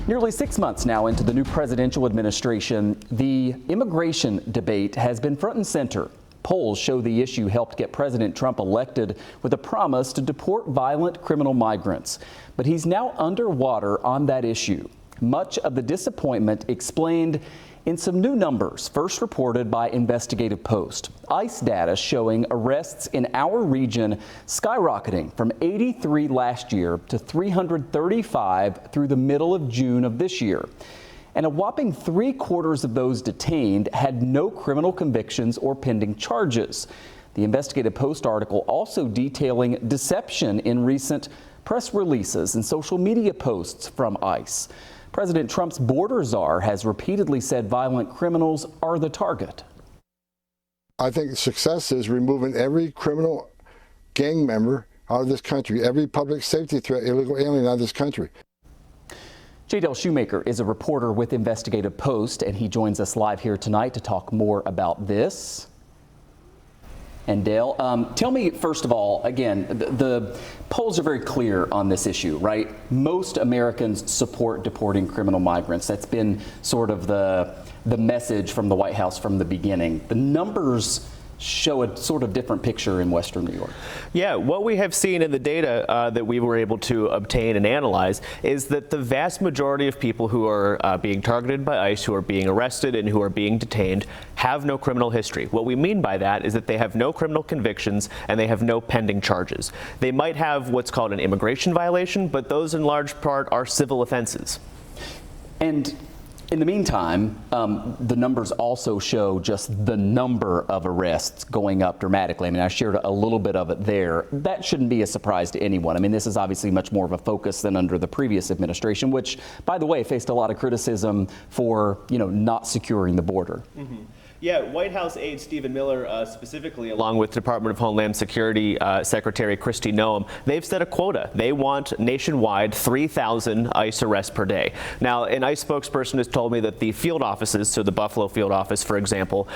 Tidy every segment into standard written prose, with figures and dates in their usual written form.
Nearly 6 months now into the new presidential administration, the immigration debate has been front and center. Polls show the issue helped get President Trump elected with a promise to deport violent criminal migrants. But he's now underwater on that issue. Much of the disappointment explained in some new numbers, first reported by Investigative Post. ICE data showing arrests in our region skyrocketing from 83 last year to 335 through the middle of June of this year. And a whopping 3/4 of those detained had no criminal convictions or pending charges. The Investigative Post article also detailing deception in recent press releases and social media posts from ICE. President Trump's border czar has repeatedly said violent criminals are the target. I think success is removing every criminal gang member out of this country, every public safety threat, illegal alien out of this country. Shoemaker is a reporter with Investigative Post, and he joins us live here tonight to talk more about this. And Dale, tell me, first of all, again, the polls are very clear on this issue, right? Most Americans support deporting criminal migrants. That's been sort of the message from the White House from the beginning. The numbers show a sort of different picture in Western New York. Yeah, what we have seen in the data that we were able to obtain and analyze is that the vast majority of people who are being targeted by ICE, who are being arrested and who are being detained, have no criminal history. What we mean by that is that they have no criminal convictions and they have no pending charges. They might have what's called an immigration violation, but those in large part are civil offenses. And in the meantime, the numbers also show just the number of arrests going up dramatically. I mean, I shared a little bit of it there. That shouldn't be a surprise to anyone. I mean, this is obviously much more of a focus than under the previous administration, which, by the way, faced a lot of criticism for, not securing the border. Mm-hmm. Yeah, White House aide Stephen Miller specifically, along with Department of Homeland Security Secretary Kristi Noem, they've set a quota. They want nationwide 3,000 ICE arrests per day. Now, an ICE spokesperson has told me that the field offices, so the Buffalo field office, for example,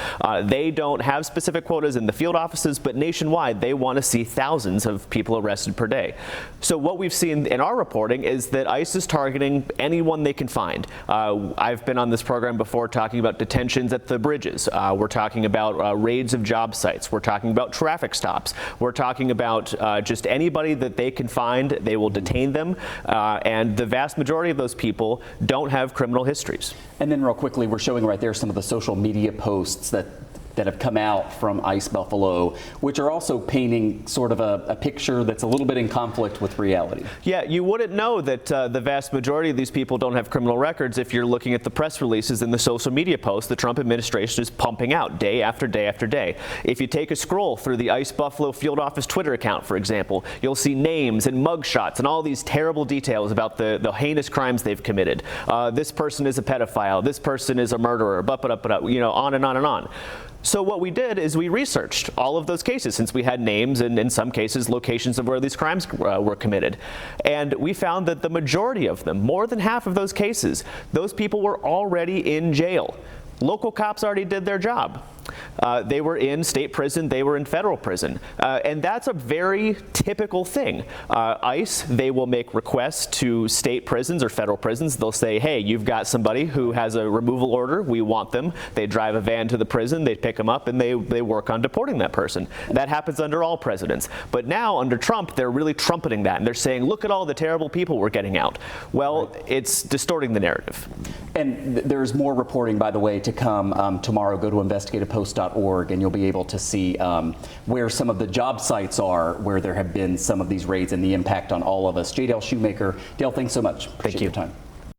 they don't have specific quotas in the field offices, but nationwide they want to see thousands of people arrested per day. So what we've seen in our reporting is that ICE is targeting anyone they can find. I've been on this program before talking about detentions at the bridges. We're talking about raids of job sites. We're talking about traffic stops. We're talking about just anybody that they can find. They will detain them. And the vast majority of those people don't have criminal histories. And then real quickly, we're showing right there some of the social media posts that have come out from ICE Buffalo, which are also painting sort of a picture that's a little bit in conflict with reality. Yeah, you wouldn't know that the vast majority of these people don't have criminal records if you're looking at the press releases and the social media posts the Trump administration is pumping out day after day after day. If you take a scroll through the ICE Buffalo field office Twitter account, for example, you'll see names and mugshots and all these terrible details about the heinous crimes they've committed. This person is a pedophile. This person is a murderer. On and on and on. So what we did is we researched all of those cases, since we had names and in some cases locations of where these crimes were committed. And we found that the majority of them, more than half of those cases, those people were already in jail. Local cops already did their job. They were in state prison, they were in federal prison. And that's a very typical thing. ICE, they will make requests to state prisons or federal prisons. They'll say, hey, you've got somebody who has a removal order, we want them. They drive a van to the prison, they pick them up, and they work on deporting that person. That happens under all presidents. But now, under Trump, they're really trumpeting that, and they're saying, look at all the terrible people we're getting out. Well, it's distorting the narrative. And there's more reporting, by the way, to come tomorrow. Go to investigativepost.org and you'll be able to see where some of the job sites are where there have been some of these raids and the impact on all of us. Dale Shoemaker. Dale, thanks so much. Appreciate your time.